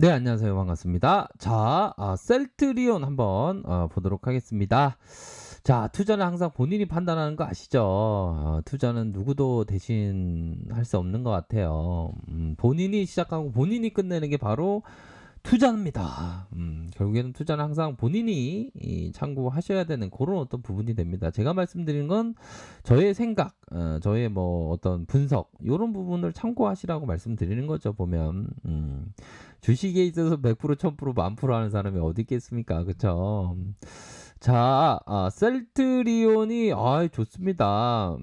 네, 안녕하세요. 반갑습니다. 자, 셀트리온 한번 보도록 하겠습니다. 자, 투자는 항상 본인이 판단하는 거 아시죠? 투자는 누구도 대신할 수 없는 것 같아요. 본인이 시작하고 본인이 끝내는 게 바로 투자입니다. 결국에는 투자는 항상 본인이 참고하셔야 되는 그런 어떤 부분이 됩니다. 제가 말씀드리는 건 저의 생각, 저의 뭐 어떤 분석, 이런 부분을 참고하시라고 말씀드리는 거죠, 보면. 주식에 있어서 100%, 1000%, 10,000% 하는 사람이 어디 있겠습니까? 그쵸? 자, 셀트리온이, 좋습니다.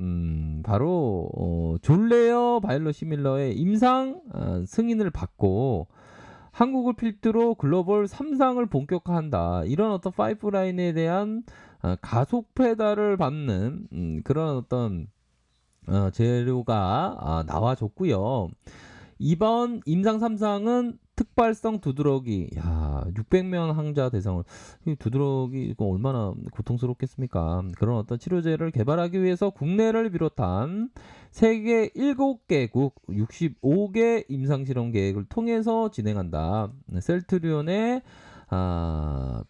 바로, 졸레어 바이오시밀러의 임상 승인을 받고, 한국을 필두로 글로벌 3상을 본격화한다. 이런 어떤 파이프라인에 대한 가속 페달을 밟는 그런 어떤 재료가 나와줬고요. 이번 임상 3상은 특발성 두드러기, 600명 항자 대상을, 이 두드러기 이거 얼마나 고통스럽겠습니까? 그런 어떤 치료제를 개발하기 위해서 국내를 비롯한 세계 7개국 65개 임상실험 계획을 통해서 진행한다. 셀트리온의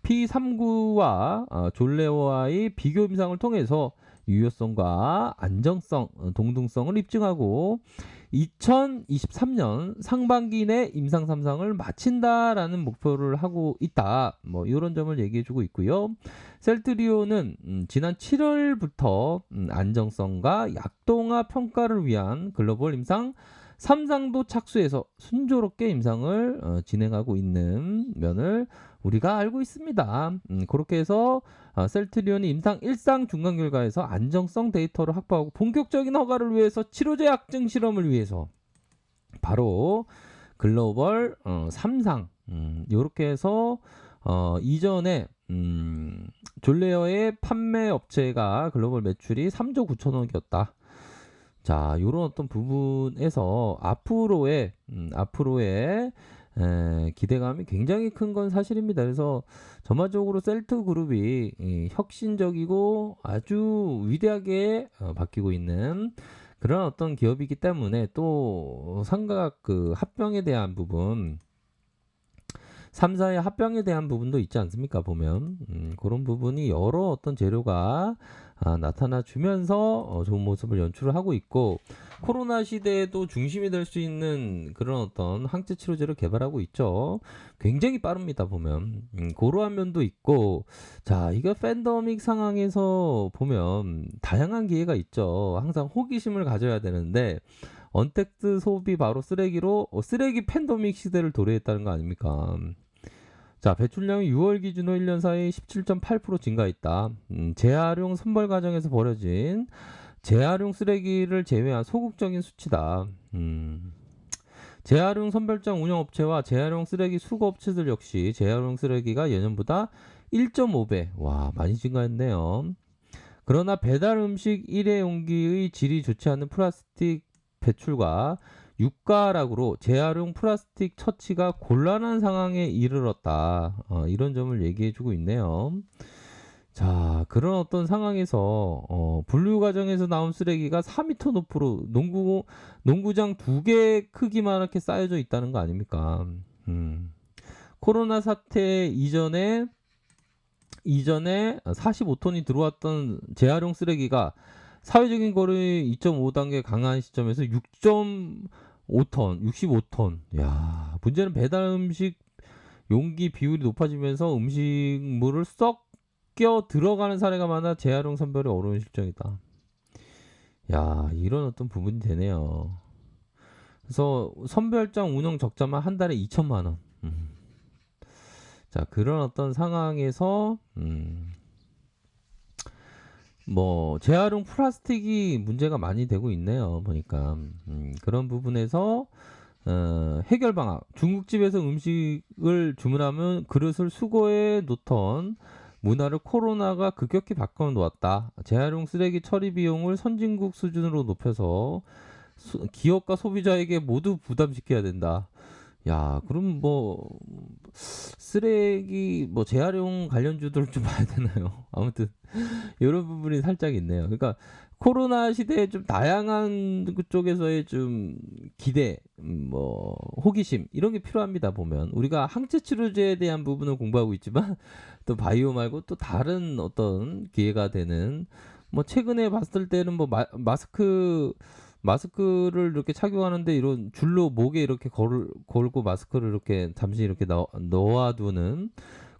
P39와 졸레오와의 비교 임상을 통해서 유효성과 안정성, 동등성을 입증하고 2023년 상반기 내 임상 3상을 마친다라는 목표를 하고 있다. 뭐 이런 점을 얘기해주고 있고요. 셀트리온은 지난 7월부터 안정성과 약동화 평가를 위한 글로벌 임상 3상도 착수해서 순조롭게 임상을 진행하고 있는 면을 우리가 알고 있습니다. 그렇게 해서 셀트리온이 임상 1상 중간 결과에서 안정성 데이터를 확보하고 본격적인 허가를 위해서 치료제 약증 실험을 위해서 바로 글로벌 3상 이렇게 해서 이전에 졸레어의 판매 업체가 글로벌 매출이 3조 9천억이었다. 자, 요런 어떤 부분에서 앞으로의 기대감이 굉장히 큰 건 사실입니다. 그래서 전반적으로 셀트 그룹이 혁신적이고 아주 위대하게 바뀌고 있는 그런 어떤 기업이기 때문에 또 삼각 그 합병에 대한 부분 3사의 합병에 대한 부분도 있지 않습니까? 보면 그런 부분이 여러 어떤 재료가 나타나 주면서 좋은 모습을 연출을 하고 있고 코로나 시대에도 중심이 될 수 있는 그런 어떤 항체 치료제를 개발하고 있죠. 굉장히 빠릅니다. 보면 그러한 면도 있고 자 이거 팬데믹 상황에서 보면 다양한 기회가 있죠. 항상 호기심을 가져야 되는데 언택트 소비 바로 쓰레기로 쓰레기 팬데믹 시대를 도래했다는 거 아닙니까? 자, 배출량이 6월 기준으로 1년 사이 17.8% 증가했다. 재활용 선별 과정에서 벌어진 재활용 쓰레기를 제외한 소극적인 수치다. 재활용 선별장 운영업체와 재활용 쓰레기 수거업체들 역시 재활용 쓰레기가 예년보다 1.5배, 와, 많이 증가했네요. 그러나 배달 음식 일회용기의 질이 좋지 않은 플라스틱 배출과 유가락으로 재활용 플라스틱 처치가 곤란한 상황에 이르렀다. 이런 점을 얘기해주고 있네요. 자, 그런 어떤 상황에서 분류 과정에서 나온 쓰레기가 4m 높이로 농구장 2개 크기만 이렇게 쌓여져 있다는 거 아닙니까? 코로나 사태 이전에 45톤이 들어왔던 재활용 쓰레기가 사회적인 거리 2.5단계 강한 시점에서 6.5톤, 65톤. 야, 문제는 배달 음식 용기 비율이 높아지면서 음식물을 섞여 들어가는 사례가 많아 재활용 선별이 어려운 실정이다. 야, 이런 어떤 부분이 되네요. 그래서 선별장 운영 적자만 한 달에 2천만 원. 자, 그런 어떤 상황에서 뭐 재활용 플라스틱이 문제가 많이 되고 있네요. 보니까 그런 부분에서 해결 방안 중국집에서 음식을 주문하면 그릇을 수거해 놓던 문화를 코로나가 급격히 바꿔 놓았다. 재활용 쓰레기 처리 비용을 선진국 수준으로 높여서 기업과 소비자에게 모두 부담시켜야 된다. 야, 그럼 뭐 쓰레기 뭐 재활용 관련주들 좀 봐야 되나요? 아무튼 이런 부분이 살짝 있네요. 그러니까 코로나 시대에 좀 다양한 그쪽에서의 좀 기대, 뭐 호기심 이런 게 필요합니다. 보면 우리가 항체 치료제에 대한 부분을 공부하고 있지만 또 바이오 말고 또 다른 어떤 기회가 되는 뭐 최근에 봤을 때는 뭐 마스크를 이렇게 착용하는데 이런 줄로 목에 이렇게 걸고 마스크를 이렇게 잠시 이렇게 넣어두는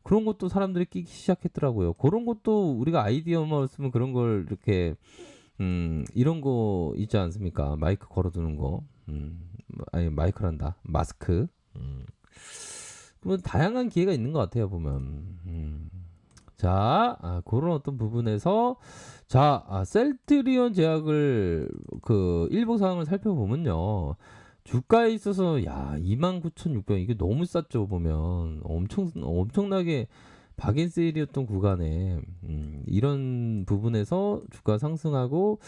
그런 것도 사람들이 끼기 시작했더라고요. 그런 것도 우리가 아이디어만 없으면 그런 걸 이렇게 이런 거 있지 않습니까? 마이크 걸어두는 거. 아니 마이크란다. 마스크. 뭐 다양한 기회가 있는 것 같아요 보면. 자, 그런 어떤 부분에서 셀트리온 제약을 그 일부 사항을 살펴보면요. 주가에 있어서 29,600원 이게 너무 쌌죠 보면 엄청나게 박앤세일이었던 구간에 이런 부분에서 주가 상승하고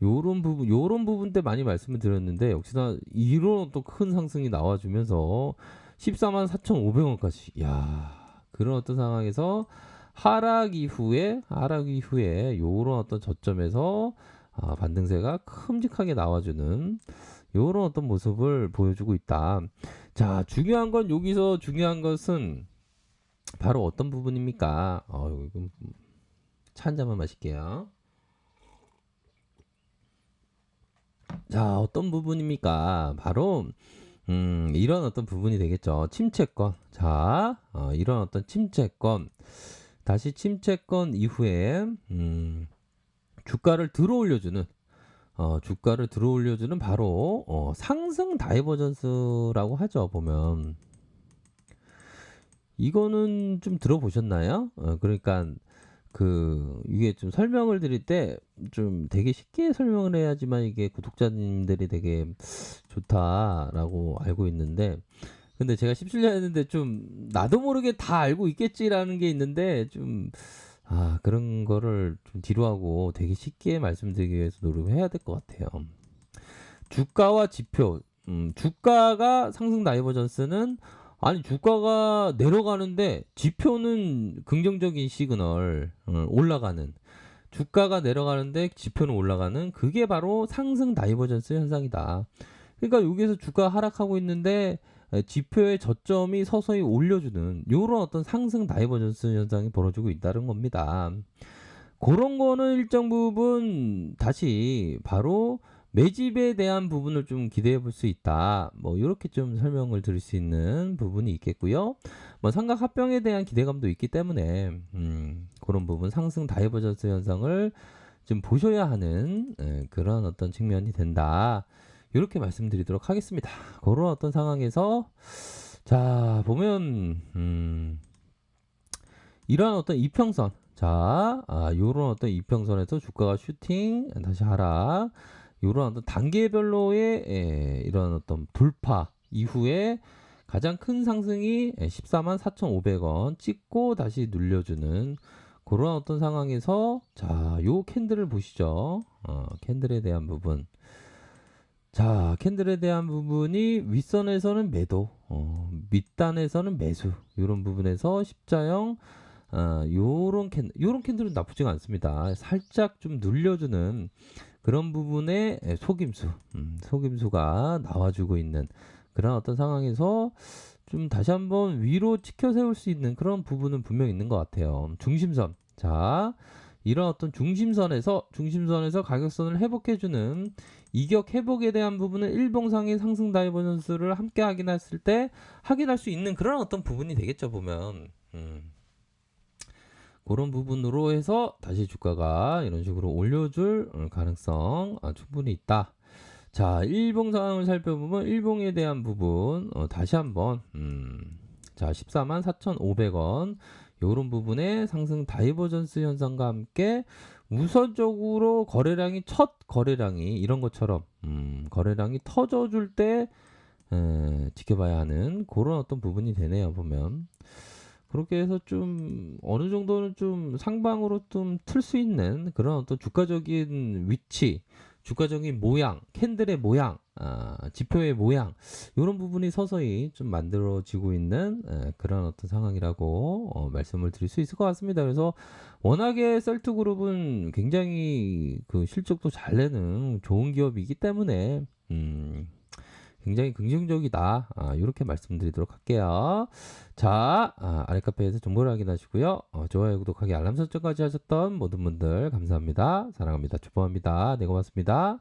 요런 부분 때 많이 말씀을 드렸는데 역시나 이런 어떤 큰 상승이 나와주면서 14만 4,500원까지 그런 어떤 상황에서 하락 이후에 요런 어떤 저점에서 반등세가 큼직하게 나와주는 요런 어떤 모습을 보여주고 있다. 자, 여기서 중요한 것은 바로 어떤 부분입니까? 이거 차 한 잔만 마실게요. 자, 어떤 부분입니까? 바로 이런 어떤 부분이 되겠죠. 침체권. 자, 이런 어떤 침체권. 다시 침체권 이후에 주가를 들어올려주는 바로 상승 다이버전스라고 하죠. 보면 이거는 좀 들어보셨나요? 그러니까 이게 좀 설명을 드릴 때 좀 되게 쉽게 설명을 해야지만 이게 구독자님들이 되게 좋다라고 알고 있는데 근데 제가 17년 했는데 좀 나도 모르게 다 알고 있겠지라는 게 있는데 좀 그런 거를 좀 뒤로 하고 되게 쉽게 말씀드리기 위해서 노력을 해야 될 것 같아요. 주가와 지표, 주가가 상승 다이버전스는 아니 주가가 내려가는데 지표는 긍정적인 시그널 올라가는 주가가 내려가는데 지표는 올라가는 그게 바로 상승 다이버전스 현상이다. 그러니까 여기서 주가 하락하고 있는데 지표의 저점이 서서히 올려주는 이런 어떤 상승 다이버전스 현상이 벌어지고 있다는 겁니다. 그런 거는 일정 부분 다시 바로 매집에 대한 부분을 좀 기대해 볼 수 있다. 뭐 이렇게 좀 설명을 드릴 수 있는 부분이 있겠고요. 뭐 삼각 합병에 대한 기대감도 있기 때문에 그런 부분 상승 다이버전스 현상을 좀 보셔야 하는 그런 어떤 측면이 된다. 이렇게 말씀드리도록 하겠습니다. 그런 어떤 상황에서 자 보면 이러한 어떤 이평선 요런 어떤 이평선에서 주가가 슈팅 다시 하락 요런 어떤 단계별로의 이런 어떤 돌파 이후에 가장 큰 상승이 14만 4,500원 찍고 다시 눌려주는 그런 어떤 상황에서 요 캔들을 보시죠. 캔들에 대한 부분. 캔들에 대한 부분이 윗선에서는 매도, 밑단에서는 매수 이런 부분에서 십자형 요런 캔들은 나쁘지가 않습니다. 살짝 좀 눌려주는 그런 부분에 속임수가 나와주고 있는 그런 어떤 상황에서 좀 다시 한번 위로 치켜 세울 수 있는 그런 부분은 분명 있는 것 같아요. 중심선. 이런 어떤 중심선에서 가격선을 회복해주는 이격 회복에 대한 부분은 일봉상의 상승 다이버전스를 함께 확인했을 때 확인할 수 있는 그런 어떤 부분이 되겠죠 보면. 그런 부분으로 해서 다시 주가가 이런 식으로 올려줄 가능성 충분히 있다. 일봉 상황을 살펴보면 일봉에 대한 부분 다시 한번 14만 4,500원 요런 부분에 상승 다이버전스 현상과 함께 우선적으로 첫 거래량이 이런 것처럼 거래량이 터져줄 때 지켜봐야 하는 그런 어떤 부분이 되네요 보면. 그렇게 해서 좀 어느 정도는 좀 상방으로 좀 틀 수 있는 그런 어떤 주가적인 위치, 주가적인 모양, 캔들의 모양, 지표의 모양 이런 부분이 서서히 좀 만들어지고 있는 그런 어떤 상황이라고 말씀을 드릴 수 있을 것 같습니다. 그래서 워낙에 셀트그룹은 굉장히 그 실적도 잘 내는 좋은 기업이기 때문에 굉장히 긍정적이다. 이렇게 말씀드리도록 할게요. 자, 아랫카페에서 정보를 확인하시고요. 좋아요, 구독하기, 알람 설정까지 하셨던 모든 분들 감사합니다. 사랑합니다. 축복합니다. 네, 고맙습니다.